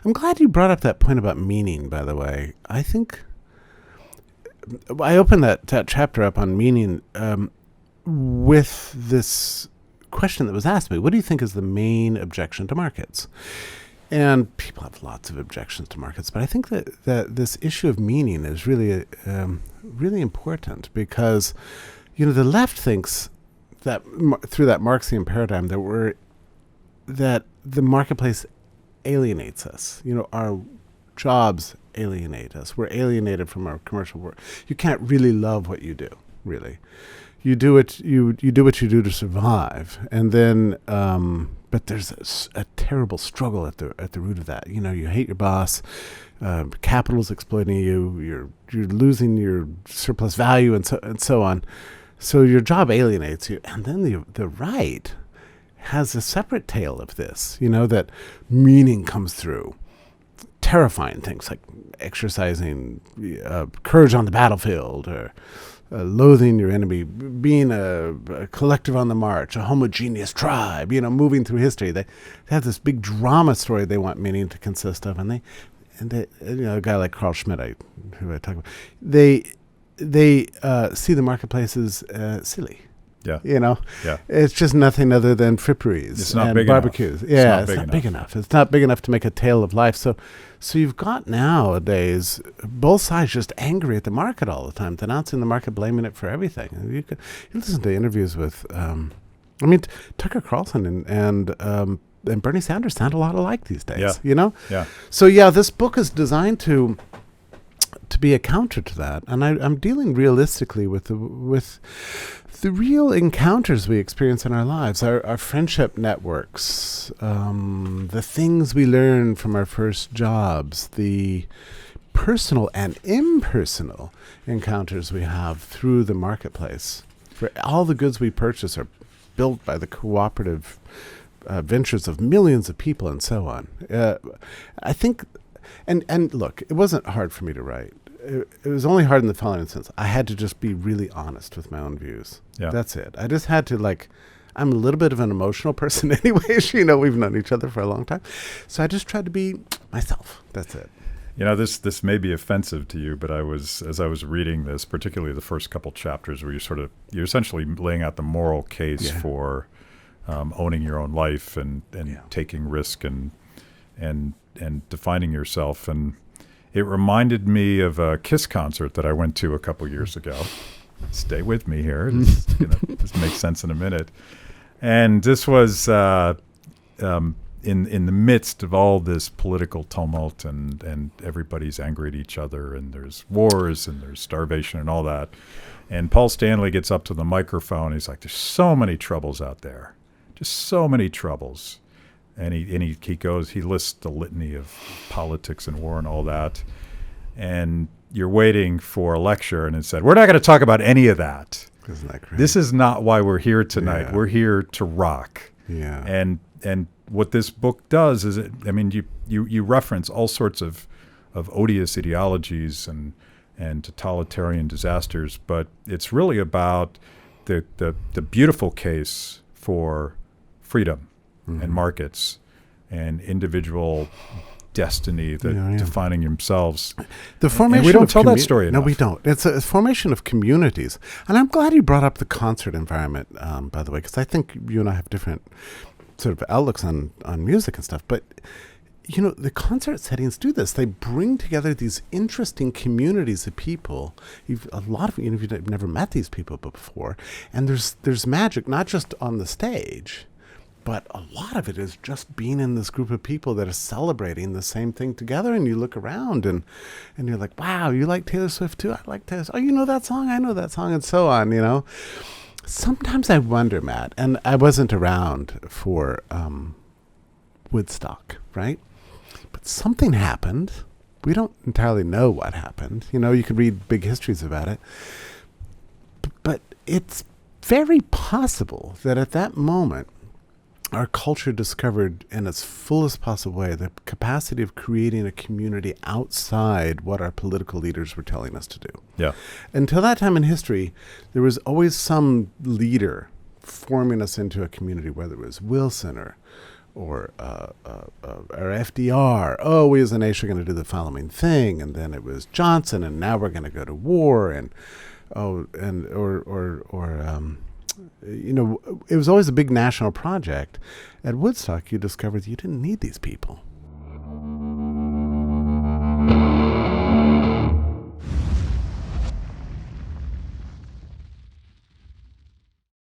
I'm glad you brought up that point about meaning, by the way. I think I opened that chapter up on meaning with this question that was asked me. What do you think is the main objection to markets? And people have lots of objections to markets, but I think that this issue of meaning is really, really important because, the left thinks that through that Marxian paradigm that the marketplace alienates us. Our jobs alienate us. We're alienated from our commercial work. You can't really love what you do, really. You do what you do to survive, and then but there's a terrible struggle at the root of that. You hate your boss. Capital's exploiting you. You're losing your surplus value, and so on. So your job alienates you, and then the right has a separate tale of this. That meaning comes through terrifying things like exercising courage on the battlefield, or loathing your enemy, being a collective on the march, a homogeneous tribe, moving through history. They have this big drama story they want meaning to consist of, and they a guy like Carl Schmitt, who I talk about, they see the marketplace as silly. Yeah. Yeah. It's just nothing other than fripperies and barbecues. Enough. Yeah, it's not big enough. It's not big enough to make a tale of life. So you've got nowadays both sides just angry at the market all the time, denouncing the market, blaming it for everything. And you listen to interviews with, Tucker Carlson and Bernie Sanders sound a lot alike these days. Yeah. So this book is designed to be a counter to that, and I'm dealing realistically with the real encounters we experience in our lives, our friendship networks, the things we learn from our first jobs, the personal and impersonal encounters we have through the marketplace. For all the goods we purchase are built by the cooperative ventures of millions of people, and so on. I think, and look, it wasn't hard for me to write. It was only hard in the following sense. I had to just be really honest with my own views. Yeah. That's it. I just had to, I'm a little bit of an emotional person anyways. We've known each other for a long time. So I just tried to be myself. That's it. This may be offensive to you, but as I was reading this, particularly the first couple chapters where you're essentially laying out the moral case for owning your own life and taking risk and defining yourself. And it reminded me of a KISS concert that I went to a couple years ago. Stay with me here. This makes sense in a minute. And this was in the midst of all this political tumult, and everybody's angry at each other, and there's wars and there's starvation and all that. And Paul Stanley gets up to the microphone. He's like, "There's so many troubles out there, just so many troubles." And he lists the litany of politics and war and all that. And you're waiting for a lecture, and it said, "We're not going to talk about any of that. Isn't that crazy? This is not why we're here tonight. Yeah. We're here to rock." Yeah. And what this book does is, you reference all sorts of odious ideologies and totalitarian disasters, but it's really about the beautiful case for freedom. Mm-hmm. And markets and individual destiny, defining themselves. The formation and we don't tell that story enough. No, we don't. It's a formation of communities. And I'm glad you brought up the concert environment, by the way, because I think you and I have different sort of outlooks on music and stuff. But, the concert settings do this. They bring together these interesting communities of people. A lot of you've never met these people before. And there's magic, not just on the stage, but a lot of it is just being in this group of people that are celebrating the same thing together. And you look around and you're like, wow, you like Taylor Swift too? I like Taylor Swift. Oh, you know that song? I know that song, and so on, Sometimes I wonder, Matt, and I wasn't around for Woodstock, right? But something happened. We don't entirely know what happened. You could read big histories about it. But it's very possible that at that moment, our culture discovered in its fullest possible way the capacity of creating a community outside what our political leaders were telling us to do. Yeah. Until that time in history, there was always some leader forming us into a community, whether it was Wilson or FDR. Oh, we as a nation are going to do the following thing, and then it was Johnson, and now we're going to go to war, and you know, it was always a big national project. At Woodstock, you discovered you didn't need these people.